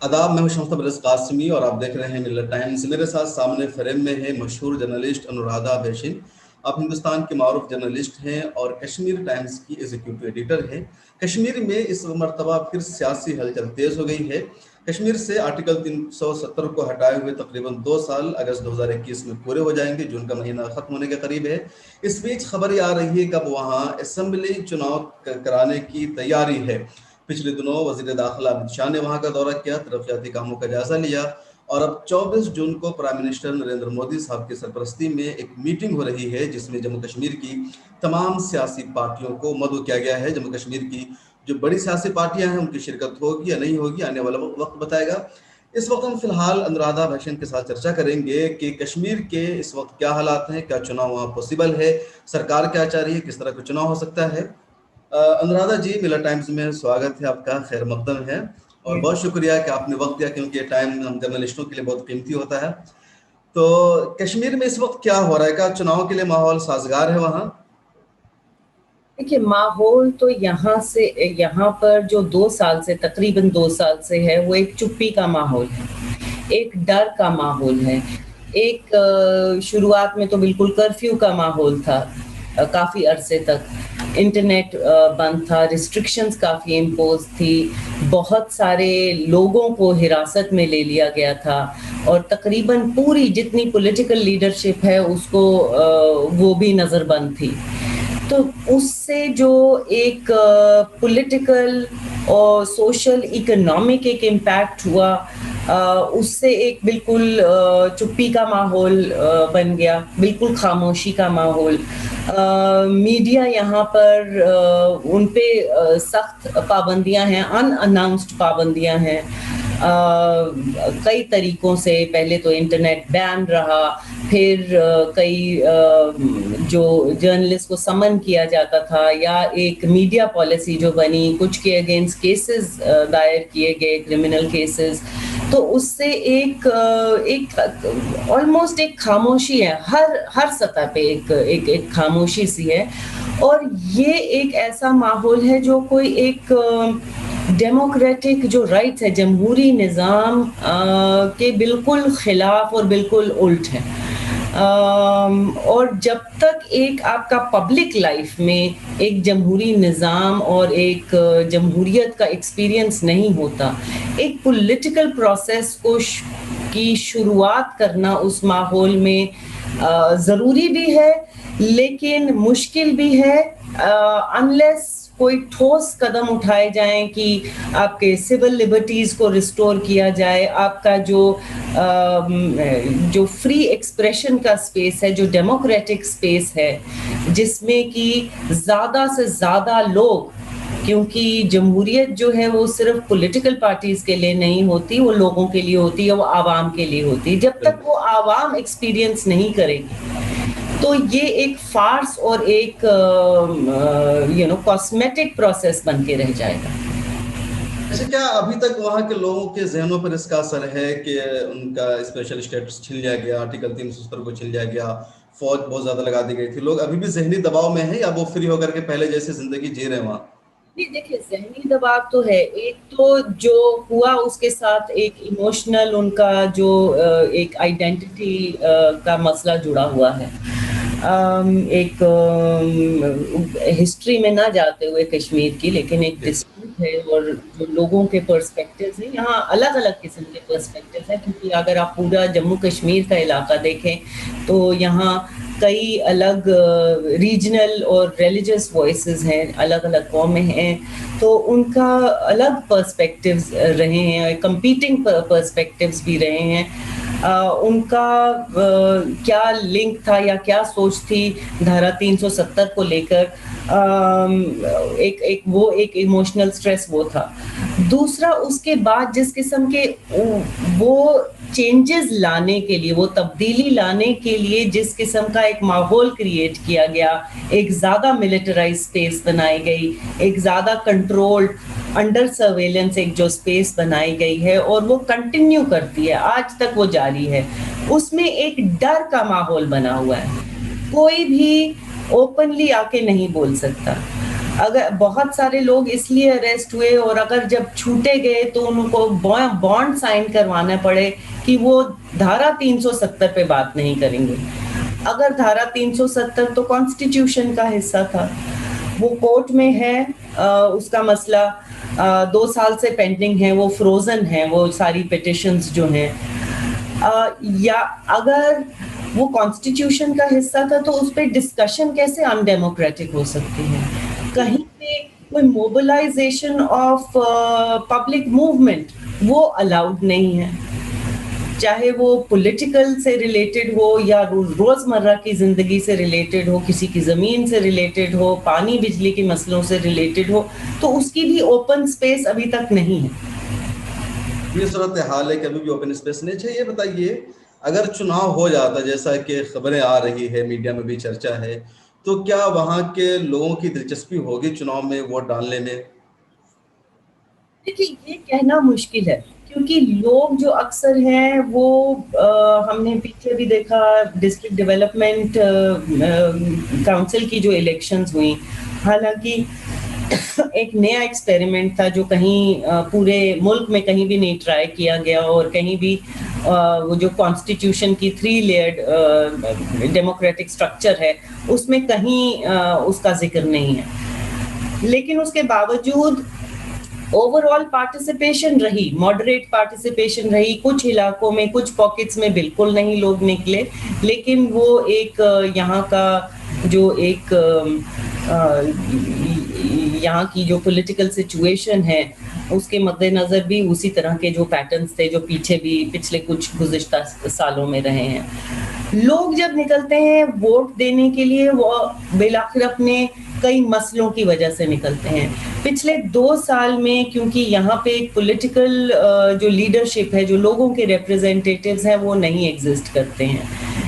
आदाब, मैं हूं शम्स तबरेज़ कासमी और आप देख रहे हैं मिलत टाइम्स। मेरे साथ सामने फ्रेम में है मशहूर जर्नलिस्ट अनुराधा बेशिन। आप हिंदुस्तान के मारूफ जर्नलिस्ट हैं और कश्मीर टाइम्स की एग्जीक्यूटिव एडिटर हैं। कश्मीर में इस मरतबा फिर सियासी हलचल तेज़ हो गई है। कश्मीर से आर्टिकल 370 को हटाए हुए तकरीबन 2 साल अगस्त 2021 में पूरे हो जाएंगे। जून का महीना ख़त्म होने के करीब है। इस बीच खबर ये आ रही है कि अब वहाँ असम्बली चुनाव कराने की तैयारी है। पिछले दिनों वज़ीर दाखिला अमित शाह ने वहां का दौरा किया, तरक्याती कामों का जायजा लिया और अब 24 जून को प्राइम मिनिस्टर नरेंद्र मोदी साहब की सरपरस्ती में एक मीटिंग हो रही है जिसमें जम्मू कश्मीर की तमाम सियासी पार्टियों को मदऊ किया गया है। जम्मू कश्मीर की जो बड़ी सियासी पार्टियां हैं उनकी शिरकत होगी या नहीं होगी, आने वाला वक्त बताएगा। इस वक्त हम फिलहाल अनुराधा बेशिन के साथ चर्चा करेंगे कि कश्मीर के इस वक्त क्या हालात हैं, क्या चुनाव वहाँ पॉसिबल है, सरकार क्या चाह रही है, किस तरह का चुनाव हो सकता है। अनुराधा जी, मिलत टाइम्स में स्वागत है आपका, खैर मकदम है और बहुत शुक्रिया कि आपने वक्त दिया, क्योंकि ये टाइम हम जर्नलिस्टों के लिए बहुत कीमती होता है। तो कश्मीर में इस वक्त क्या हो रहा है, क्या चुनाव के लिए माहौल साजगार है वहाँ? देखिए, माहौल तो यहाँ पर जो 2 साल से, तकरीबन 2 साल से है, वो एक चुप्पी का माहौल है, एक डर का माहौल है। एक शुरुआत में तो बिल्कुल कर्फ्यू का माहौल था, काफ़ी अरसे तक इंटरनेट बंद था, रिस्ट्रिक्शंस काफ़ी इम्पोज थी, बहुत सारे लोगों को हिरासत में ले लिया गया था और तकरीबन पूरी जितनी पॉलिटिकल लीडरशिप है उसको वो भी नज़रबंद थी। तो उससे जो एक पॉलिटिकल और सोशल इकोनॉमिक एक इम्पैक्ट हुआ, उससे एक बिल्कुल चुप्पी का माहौल बन गया, बिल्कुल खामोशी का माहौल। मीडिया यहाँ पर उन पे सख्त पाबंदियां हैं, अनअनाउंस्ड पाबंदियां हैं कई तरीकों से। पहले तो इंटरनेट बैन रहा, फिर कई जो जर्नलिस्ट को समन किया जाता था, या एक मीडिया पॉलिसी जो बनी, कुछ के अगेंस्ट केसेस दायर किए गए, क्रिमिनल केसेस। तो उससे एक ऑलमोस्ट एक खामोशी है, हर सतह पे एक खामोशी सी है। और ये एक ऐसा माहौल है जो कोई एक डेमोक्रेटिक जो राइट्स है, जमहूरी निज़ाम के बिल्कुल खिलाफ और बिल्कुल उल्ट है। और जब तक एक आपका पब्लिक लाइफ में एक जमहूरी निज़ाम और एक जमहूरियत का एक्सपीरियंस नहीं होता, एक पॉलिटिकल प्रोसेस की शुरुआत करना उस माहौल में ज़रूरी भी है लेकिन मुश्किल भी है, अनलेस कोई ठोस कदम उठाए जाएं कि आपके सिविल लिबर्टीज़ को रिस्टोर किया जाए, आपका जो फ्री एक्सप्रेशन का स्पेस है, जो डेमोक्रेटिक स्पेस है, जिसमें कि ज़्यादा से ज़्यादा लोग, क्योंकि जमहूरियत जो है वो सिर्फ पॉलिटिकल पार्टीज़ के लिए नहीं होती, वो लोगों के लिए होती है, वो आवाम के लिए होती है। जब तक वो आवाम एक्सपीरियंस नहीं करेगी तो ये एक फार्स और एक कॉस्मेटिक प्रोसेस बन के रह जाएगा। अच्छा, क्या अभी तक वहाँ के लोगों के जहनों पर इसका असर है कि उनका स्पेशल स्टेटस छीन लिया गया, आर्टिकल 370 को छीन लिया गया, फौज बहुत ज्यादा लगा दी गई थी, लोग अभी भी जहनी दबाव में है या वो फ्री होकर के पहले जैसे जिंदगी जी रहे हैं वहाँ? नहीं, देखिए, जहनी दबाव तो है। एक तो जो हुआ उसके साथ एक इमोशनल उनका जो एक आइडेंटिटी का मसला जुड़ा हुआ है। एक हिस्ट्री में ना जाते हुए कश्मीर की, लेकिन एक डिस्प्यूट है और जो लोगों के पर्सपेक्टिव्स हैं, यहाँ अलग अलग किस्म के पर्सपेक्टिव्स हैं, क्योंकि अगर आप पूरा जम्मू कश्मीर का इलाका देखें तो यहाँ कई अलग रीजनल और रिलीजियस वॉइसेस हैं, अलग अलग कौमें हैं, तो उनका अलग पर्सपेक्टिव्स रहे हैं, कंपीटिंग पर्सपेक्टिव्स भी रहे हैं। उनका क्या लिंक था या क्या सोच थी धारा 370 को लेकर, एक इमोशनल स्ट्रेस वो था। दूसरा, उसके बाद जिस किस्म के वो चेंजेस लाने के लिए, वो तब्दीली लाने के लिए जिस किस्म का एक माहौल क्रिएट किया गया, एक ज़्यादा मिलिटराइज स्पेस बनाई गई, एक ज़्यादा कंट्रोल्ड अंडर सर्वेलेंस एक जो स्पेस बनाई गई है और वो कंटिन्यू करती है, आज तक वो जारी है, उसमें एक डर का माहौल बना हुआ है। कोई भी ओपनली आके नहीं बोल सकता। اگر بہت سارے لوگ اس لیے اریسٹ ہوئے اور اگر جب چھوٹے گئے تو ان کو بانڈ سائن کروانا پڑے کہ وہ دھارا 370 پہ بات نہیں کریں گے. اگر دھارا 370 تو کانسٹیٹیوشن کا حصہ تھا, وہ کورٹ میں ہے, اس کا مسئلہ 2 سال سے پینڈنگ ہے, وہ فروزن ہے وہ ساری پیٹیشنز جو ہیں. یا اگر وہ کانسٹیٹیوشن کا حصہ تھا تو اس پہ ڈسکشن کیسے ان ڈیموکریٹک ہو سکتی ہے؟ کہیں پہ کوئی موبلائزیشن آف پبلک موومنٹ وہ الاؤڈ نہیں ہے, چاہے وہ پولیٹیکل سے ریلیٹڈ ہو یا روزمرہ کی زندگی سے ریلیٹڈ ہو, کسی کی زمین سے ریلیٹڈ ہو, پانی بجلی کے مسئلوں سے ریلیٹڈ ہو, تو اس کی بھی اوپن سپیس ابھی تک نہیں ہے. یہ صورتحال ہے کہ ابھی بھی اوپن اسپیس نہیں. اچھا یہ بتائیے, اگر چناؤ ہو جاتا جیسا کہ خبریں آ رہی ہے, میڈیا میں بھی چرچا ہے, تو کیا وہاں کے لوگوں کی دلچسپی ہوگی چناؤ میں ووٹ ڈالنے میں؟ دیکھیے یہ کہنا مشکل ہے, کیونکہ لوگ جو اکثر ہیں وہ ہم نے پیچھے بھی دیکھا ڈسٹرکٹ ڈیولپمنٹ کاؤنسل کی جو الیکشنز ہوئیں, حالانکہ ایک نیا ایکسپیریمنٹ تھا جو کہیں پورے ملک میں کہیں بھی نہیں ٹرائی کیا گیا, اور کہیں بھی وہ جو کانسٹیٹیوشن کی 3 لیئرڈ ڈیموکریٹک سٹرکچر ہے اس میں کہیں اس کا ذکر نہیں ہے. لیکن اس کے باوجود اوور آل پارٹیسپیشن رہی, ماڈریٹ پارٹیسپیشن رہی. کچھ علاقوں میں, کچھ پاکٹس میں بالکل نہیں لوگ نکلے, لیکن وہ ایک یہاں کا جو ایک یہاں کی جو پولیٹیکل سچویشن ہے اس کے مد نظر بھی اسی طرح کے جو پیٹرنز تھے جو پیچھے بھی پچھلے کچھ گزشتہ سالوں میں رہے ہیں. لوگ جب نکلتے ہیں ووٹ دینے کے لیے وہ بالآخر اپنے کئی مسئلوں کی وجہ سے نکلتے ہیں. پچھلے 2 سال میں کیونکہ یہاں پہ ایک پولیٹیکل جو لیڈرشپ ہے, جو لوگوں کے ریپرزینٹیٹیوز ہیں وہ نہیں ایگزسٹ کرتے ہیں.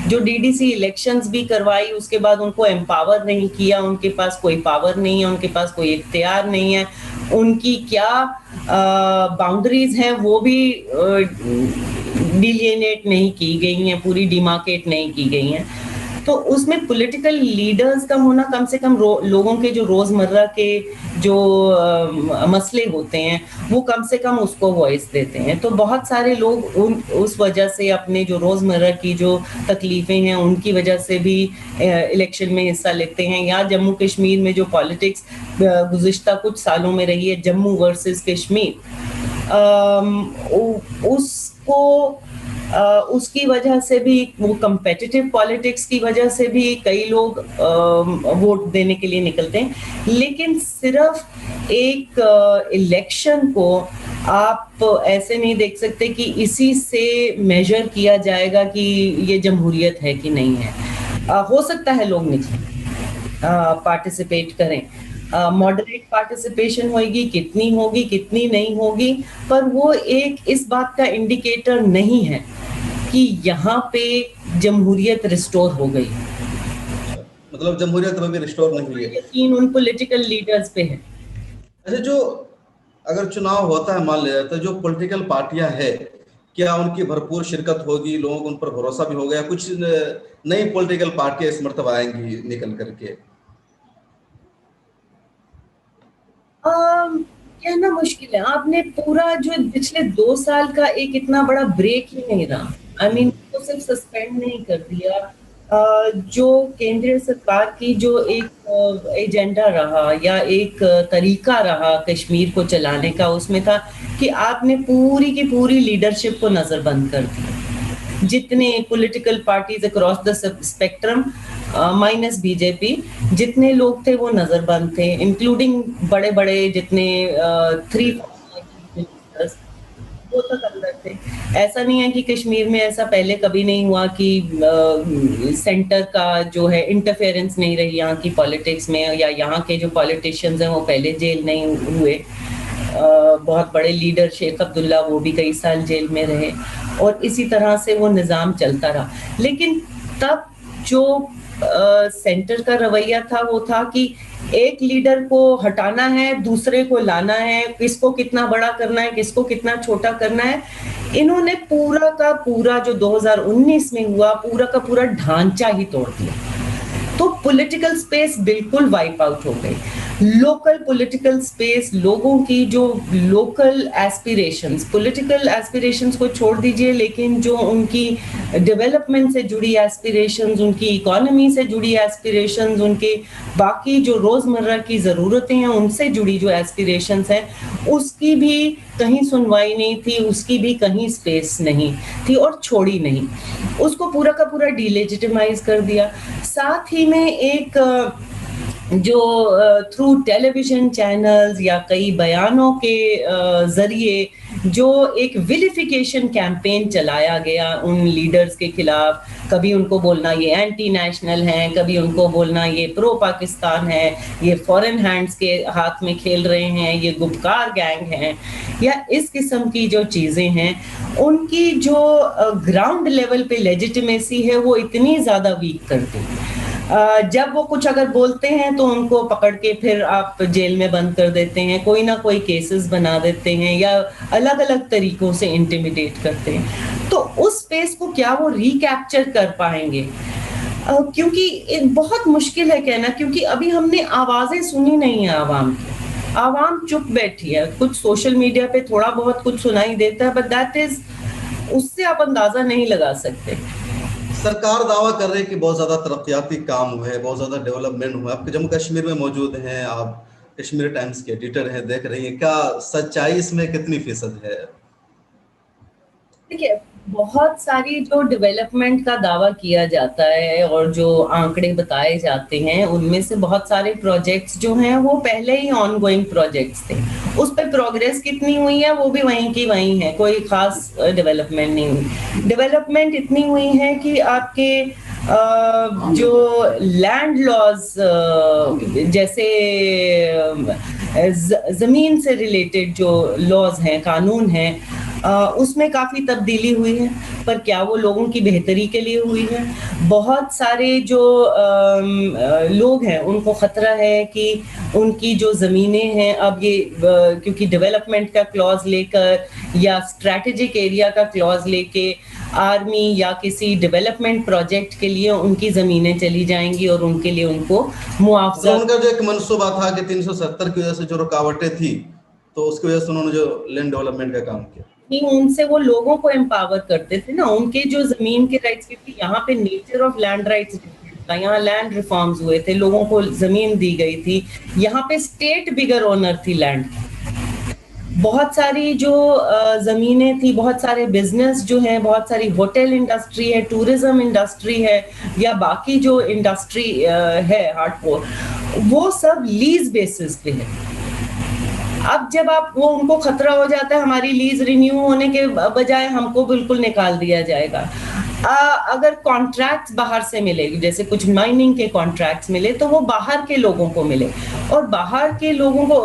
جو ڈی ڈی سی الیکشنز بھی کروائی اس کے بعد ان کو امپاور نہیں کیا, ان کے پاس کوئی پاور نہیں ہے, ان کے پاس کوئی اختیار نہیں ہے, ان کی کیا باؤنڈریز ہیں وہ بھی ڈیلینیٹ نہیں کی گئی ہیں, پوری ڈیمارکیٹ نہیں کی گئی ہیں. تو اس میں پولیٹیکل لیڈرز کا ہونا کم سے کم لوگوں کے جو روزمرہ کے جو مسئلے ہوتے ہیں وہ کم سے کم اس کو وائس دیتے ہیں. تو بہت سارے لوگ اس وجہ سے اپنے جو روزمرہ کی جو تکلیفیں ہیں ان کی وجہ سے بھی الیکشن میں حصہ لیتے ہیں. یا جموں کشمیر میں جو پالیٹکس گزشتہ کچھ سالوں میں رہی ہے, جموں ورسز کشمیر, اس کو اس کی وجہ سے بھی, وہ کمپیٹیٹیو پالیٹکس کی وجہ سے بھی کئی لوگ ووٹ دینے کے لیے نکلتے ہیں. لیکن صرف ایک الیکشن کو آپ ایسے نہیں دیکھ سکتے کہ اسی سے میجر کیا جائے گا کہ یہ جمہوریت ہے کہ نہیں ہے. ہو سکتا ہے لوگ نکلیں, پارٹیسپیٹ کریں, ماڈریٹ پارٹیسپیشن ہوئے گی, کتنی ہوگی کتنی نہیں ہوگی, پر وہ ایک اس بات کا انڈیکیٹر نہیں ہے کہ یہاں پہ جمہوریت ریسٹور ہو گئی. مطلب جمہوریت ابھی ریسٹور نہیں ہوئی ہے. یقین ان پولیٹیکل لیڈرز پہ ہے. اچھا, جو اگر چناؤ ہوتا ہے مان لیا جاتا ہے, جو پولیٹیکل پارٹیاں ہیں کیا ان کی بھرپور شرکت ہوگی, لوگوں کو ان پر بھروسہ بھی ہوگا, یا کچھ نئی پولیٹیکل پارٹیاں اس مرتبہ آئیں گی نکل کر کے؟ کہنا مشکل ہے. آپ نے پورا جو پچھلے 2 سال کا ایک اتنا بڑا بریک ہی نہیں رہا, آئی مین کو صرف سسپینڈ نہیں کر دیا. جو کیندری سرکار کی جو ایک ایجنڈا رہا یا ایک طریقہ رہا کشمیر کو چلانے کا, اس میں تھا کہ آپ نے پوری کی پوری لیڈرشپ کو نظر بند کر دیا. جتنے political parties across the spectrum minus B J P, جتنے لوگ تھے وہ نظر بند تھے, انکلوڈنگ بڑے بڑے جتنے 3 وہ تک اندر تھے. ایسا نہیں ہے کہ کشمیر میں ایسا پہلے کبھی نہیں ہوا کہ سینٹر کا جو ہے انٹرفیئرنس نہیں رہی یہاں کی پالیٹکس میں, یا یہاں کے جو پالیٹیشینز ہیں وہ پہلے جیل نہیں ہوئے. بہت بڑے لیڈر شیخ عبداللہ وہ بھی کئی سال جیل میں رہے, اور اسی طرح سے وہ نظام چلتا رہا. لیکن تب جو سینٹر کا رویہ تھا وہ تھا کہ ایک لیڈر کو ہٹانا ہے, دوسرے کو لانا ہے, کس کو کتنا بڑا کرنا ہے, کس کو کتنا چھوٹا کرنا ہے. انہوں نے پورا کا پورا جو 2019 میں ہوا پورا کا پورا ڈھانچہ ہی توڑ دیا. تو پولیٹیکل سپیس بالکل وائپ آؤٹ ہو گئی. लोकल पॉलिटिकल स्पेस, लोगों की जो लोकल एस्पिरेशंस, पॉलिटिकल एस्पिरेशंस को छोड़ दीजिए, लेकिन जो उनकी डेवलपमेंट से जुड़ी एस्पिरेशंस, उनकी इकोनॉमी से जुड़ी एस्पिरेशंस, उनके बाकी जो रोज़मर्रा की ज़रूरतें हैं उनसे जुड़ी जो एस्पिरेशंस हैं, उसकी भी कहीं सुनवाई नहीं थी, उसकी भी कहीं स्पेस नहीं थी और छोड़ी नहीं, उसको पूरा का पूरा डिलेजिटिमाइज कर दिया। साथ ही में एक जो थ्रू टेलीविज़न चैनल्स या कई बयानों के ज़रिए जो एक विलिफिकेशन कैंपेन चलाया गया उन लीडर्स के खिलाफ, कभी उनको बोलना ये एंटी नेशनल हैं, कभी उनको बोलना ये प्रो पाकिस्तान है, ये फॉरेन हैंड्स के हाथ में खेल रहे हैं, ये गुपकार गैंग हैं, या इस किस्म की जो चीज़ें हैं, उनकी जो ग्राउंड लेवल पे लेजिटिमेसी है वो इतनी ज़्यादा वीक करती है। जब वो कुछ अगर बोलते हैं तो उनको पकड़ के फिर आप जेल में बंद कर देते हैं, कोई ना कोई केसेस बना देते हैं या अलग अलग तरीकों से इंटिमिडेट करते हैं। तो उस स्पेस को क्या वो रिकैप्चर कर पाएंगे? क्योंकि बहुत मुश्किल है कहना, क्योंकि अभी हमने आवाजें सुनी नहीं है आवाम की, आवाम चुप बैठी है। कुछ सोशल मीडिया पे थोड़ा बहुत कुछ सुनाई देता है, बट दैट इज, उससे आप अंदाजा नहीं लगा सकते। सरकार दावा कर रही है कि बहुत ज़्यादा तरक्याती काम हुए हैं, बहुत ज़्यादा डेवलपमेंट हुआ है। आपके जम्मू कश्मीर में मौजूद हैं, आप कश्मीर टाइम्स के एडिटर हैं, देख रही हैं, क्या सच्चाई इसमें कितनी फीसद है? देखिए, बहुत सारी जो डेवलपमेंट का दावा किया जाता है और जो आंकड़े बताए जाते हैं, उनमें से बहुत सारे प्रोजेक्ट्स जो हैं वो पहले ही ऑन गोइंग प्रोजेक्ट्स थे। उस पर प्रोग्रेस कितनी हुई है वो भी वहीं की वहीं है, कोई खास डेवलपमेंट नहीं हुई। डेवलपमेंट इतनी हुई है कि आपके जो लैंड लॉज, जैसे ज़मीन से रिलेटेड जो लॉज हैं, कानून हैं, उसमें काफ़ी तब्दीली हुई है, पर क्या वो लोगों की बेहतरी के लिए हुई है? बहुत सारे जो लोग हैं उनको ख़तरा है कि उनकी जो ज़मीनें हैं, अब ये क्योंकि डेवलपमेंट का क्लॉज लेकर या स्ट्रैटेजिक एरिया का क्लॉज लेके आर्मी या किसी डेवलपमेंट प्रोजेक्ट के लिए उनकी ज़मीनें चली जाएंगी और उनके लिए उनको मुआवजा। तो उनका जो एक मनसूबा था कि 370 की वजह से जो रुकावटें थी, तो उसकी वजह से उन्होंने जो लैंड डेवलपमेंट का काम किया, उनसे वो लोगों को एम्पावर करते थे ना, उनके जो जमीन के राइट्स, क्योंकि यहाँ पे नेचर ऑफ लैंड राइट्स था, यहाँ लैंड रिफॉर्म्स हुए थे, लोगों को जमीन दी गई थी, यहाँ पे स्टेट बिगर ओनर थी लैंड की। बहुत सारी जो ज़मीनें थी, बहुत सारे बिजनेस जो हैं, बहुत सारी होटल इंडस्ट्री है, टूरिज्म इंडस्ट्री है, या बाकी जो इंडस्ट्री है हार्डकोर, वो सब लीज बेसिस पे है। अब जब आप वो उनको खतरा हो जाता है हमारी लीज रिन्यू होने के बजाय हमको बिल्कुल निकाल दिया जाएगा। अगर कॉन्ट्रैक्ट्स बाहर से मिले, जैसे कुछ माइनिंग के कॉन्ट्रैक्ट्स मिले, तो वो बाहर के लोगों को मिले, और बाहर के लोगों को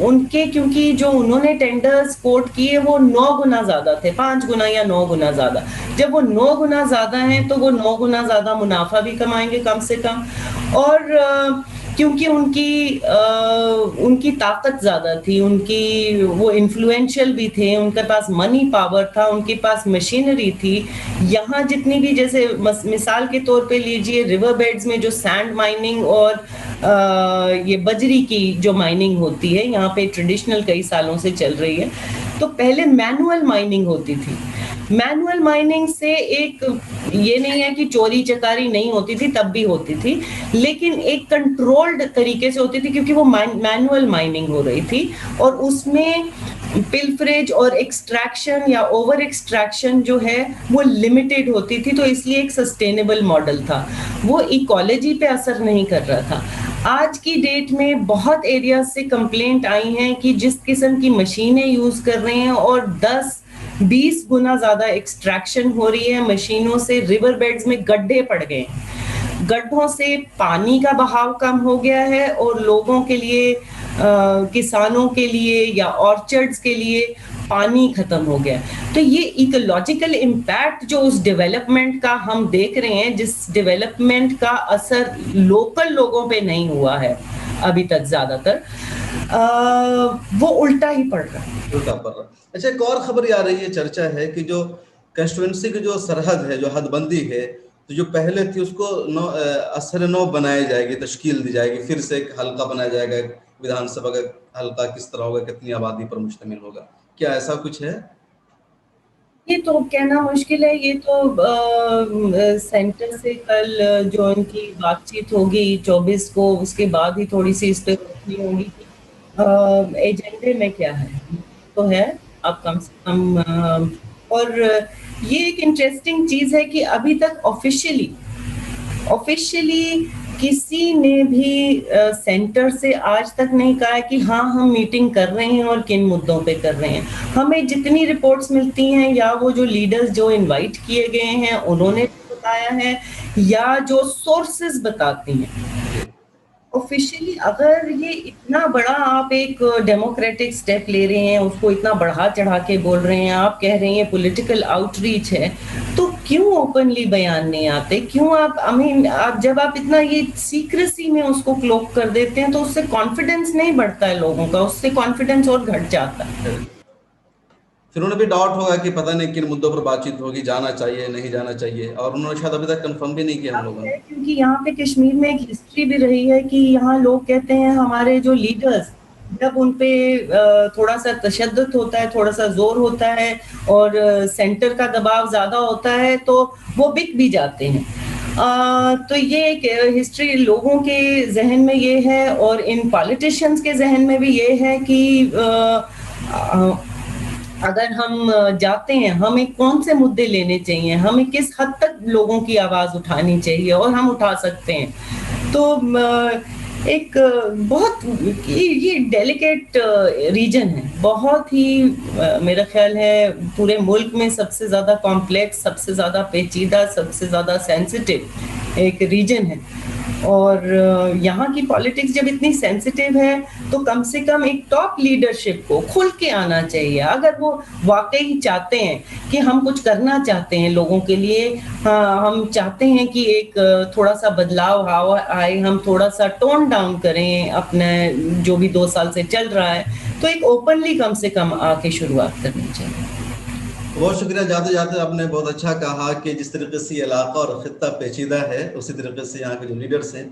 उनके, क्योंकि जो उन्होंने टेंडर्स कोट किए वो 9 गुना ज्यादा थे, 5 गुना या 9 गुना ज्यादा। जब वो 9 गुना ज्यादा हैं तो वो 9 गुना ज्यादा मुनाफा भी कमाएंगे कम से कम, और क्योंकि उनकी ताकत ज़्यादा थी, उनकी वो इन्फ्लुएंशियल भी थे, उनके पास मनी पावर था, उनके पास मशीनरी थी। यहाँ जितनी भी, जैसे मिसाल के तौर पे लीजिए, रिवर बेड्स में जो सैंड माइनिंग और ये बजरी की जो माइनिंग होती है यहाँ पे ट्रेडिशनल कई सालों से चल रही है। तो पहले मैनुअल माइनिंग होती थी। मैनुअल माइनिंग से एक, ये नहीं है कि चोरी चकारी नहीं होती थी, तब भी होती थी, लेकिन एक कंट्रोल्ड तरीके से होती थी, क्योंकि वो मैनुअल माइनिंग हो रही थी और उसमें पिल्फरेज और एक्सट्रैक्शन या ओवर एक्सट्रैक्शन जो है वो लिमिटेड होती थी, तो इसलिए एक सस्टेनेबल मॉडल था, वो इकोलॉजी पे असर नहीं कर रहा था। आज की डेट में बहुत एरिया से कंप्लेंट आई हैं कि जिस किस्म की मशीनें यूज कर रहे हैं और 10-20 गुना ज्यादा एक्सट्रैक्शन हो रही है मशीनों से, रिवर बेड्स में गड्ढे पड़ गए, गड्ढों से पानी का बहाव कम हो गया है और लोगों के लिए, किसानों के लिए या ऑर्चर्ड्स के लिए पानी खत्म हो गया। तो ये इकोलॉजिकल इम्पैक्ट जो उस डेवलपमेंट का हम देख रहे हैं, जिस डेवलपमेंट का असर लोकल लोगों पे नहीं हुआ है अभी तक ज्यादातर, वो उल्टा ही पड़ रहा है, उल्टा पड़ रहा है। अच्छा, एक और खबर आ रही है, चर्चा है कि जो कंस्टिट्यूएंसी की जो सरहद है, जो हदबंदी है, تو جو پہلے تھی اس کو اثر نو بنائی جائے گی، تشکیل دی جائے گی، پھر سے ایک حلقہ بنایا جائے گا، ودھان سبھا کا حلقہ کس طرح ہوگا، کتنی آبادی پر مشتمل ہوگا، کیا ایسا کچھ ہے؟ یہ تو کہنا مشکل ہے، یہ تو سینٹر سے کل جو ان کی بات چیت ہوگی 24 کو، اس کے بعد ہی تھوڑی سی اس پہ روشنی ہوگی کہ ایجنڈے میں کیا ہے تو ہے اب کم سے کم. اور یہ ایک انٹرسٹنگ چیز ہے کہ ابھی تک آفیشیلی کسی نے بھی سینٹر سے آج تک نہیں کہا ہے کہ ہاں ہم میٹنگ کر رہے ہیں اور کن مدوں پہ کر رہے ہیں. ہمیں جتنی رپورٹس ملتی ہیں یا وہ جو لیڈرز جو انوائٹ کیے گئے ہیں انہوں نے بتایا ہے، یا جو سورسز بتاتی ہیں آفیشیلی. اگر یہ اتنا بڑا آپ ایک ڈیموکریٹک سٹیپ لے رہے ہیں، اس کو اتنا بڑھا چڑھا کے بول رہے ہیں، آپ کہہ رہے ہیں پولیٹیکل آؤٹ ریچ ہے، تو کیوں اوپنلی بیان نہیں آتے؟ کیوں آپ جب آپ اتنا یہ سیکریسی میں اس کو کلوک کر دیتے ہیں تو اس سے کانفیڈنس نہیں بڑھتا ہے لوگوں کا، اس سے کانفیڈنس اور گھٹ جاتا ہے. پھر انہیں بھی ڈاؤٹ ہوگا کہ پتہ نہیں کن مدوں پر بات چیت ہوگی، جانا چاہیے نہیں جانا چاہیے، اور انہوں نے شاید ابھی تک کنفرم بھی نہیں کیا ہم لوگوں نے. کیونکہ یہاں پہ کشمیر میں ایک ہسٹری بھی رہی ہے کہ یہاں لوگ کہتے ہیں ہمارے جو لیڈرز جب ان پہ تھوڑا سا تشدد ہوتا ہے، تھوڑا سا زور ہوتا ہے اور سینٹر کا دباؤ زیادہ ہوتا ہے تو وہ بک بھی جاتے ہیں. تو یہ ایک ہسٹری لوگوں کے ذہن میں یہ ہے، اور ان پالیٹیشینز کے ذہن میں بھی یہ ہے کہ اگر ہم جاتے ہیں ہمیں کون سے مدعے لینے چاہیے، ہمیں کس حد تک لوگوں کی آواز اٹھانی چاہیے، اور ہم اٹھا سکتے ہیں. تو ایک بہت یہ ڈیلیکیٹ ریجن ہے، بہت ہی میرا خیال ہے پورے ملک میں سب سے زیادہ کمپلیکس، سب سے زیادہ پیچیدہ، سب سے زیادہ سینسٹیو ایک ریجن ہے. اور یہاں کی پالیٹکس جب اتنی سینسٹیو ہے تو کم سے کم ایک ٹاپ لیڈرشپ کو کھل کے آنا چاہیے. اگر وہ واقعی چاہتے ہیں کہ ہم کچھ کرنا چاہتے ہیں لوگوں کے لیے، ہم چاہتے ہیں کہ ایک تھوڑا سا بدلاؤ آئے، ہم تھوڑا سا ٹون ڈاؤن کریں اپنے جو بھی 2 سال سے چل رہا ہے، تو ایک اوپنلی کم سے کم آ کے شروعات کرنی چاہیے. بہت شکریہ. جاتے جاتے آپ نے بہت اچھا کہا کہ جس طریقے سے یہ علاقہ اور خطہ پیچیدہ ہے، اسی طریقے سے یہاں کے جو لیڈرز ہیں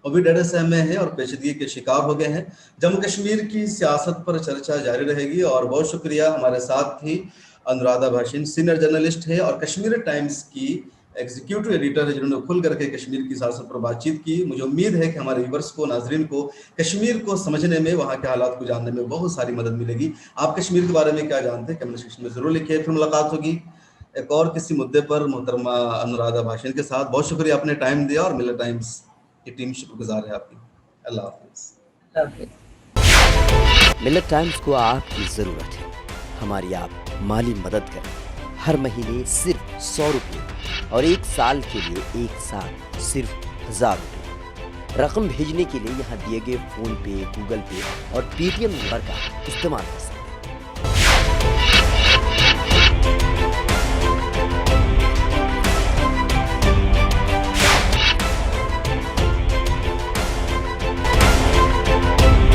وہ بھی ڈرے سہمے ہیں اور پیچیدگی کے شکار ہو گئے ہیں. جموں کشمیر کی سیاست پر چرچا جاری رہے گی، اور بہت شکریہ. ہمارے ساتھ تھی انورادھا بھاشن، سینئر جرنلسٹ ہے اور کشمیر ٹائمز کی ایگزیکٹو ایڈیٹر ہے، جنہوں نے کھل کر کے کشمیر کی سیاست پر بات چیت کی. مجھے امید ہے کہ ہمارے ویورز کو، ناظرین کو کشمیر کو سمجھنے میں، وہاں کے حالات کو جاننے میں بہت ساری مدد ملے گی. آپ کشمیر کے بارے میں کیا جانتے ہیں کمنٹ سیکشن میں ضرور لکھیں. پھر ملاقات ہوگی ایک اور کسی مدعے پر محترمہ انورادھا بھاشن کے ساتھ. بہت شکریہ آپ نے ٹائم دیا، اور ملت ٹائمز کی ٹیم شکر گزار ہے آپ کی. اللہ حافظ. ملت ٹائمز کو آپ کی ضرورت ہے، ہماری آپ مالی مدد کریں. ہر مہینے صرف 100 روپے اور 1 سال کے لیے 1 سال صرف 1000 روپے. رقم بھیجنے کے لیے یہاں دیے گئے فون پے، گوگل پے اور پے ٹی ایم نمبر کا استعمال کر سکتے ہیں.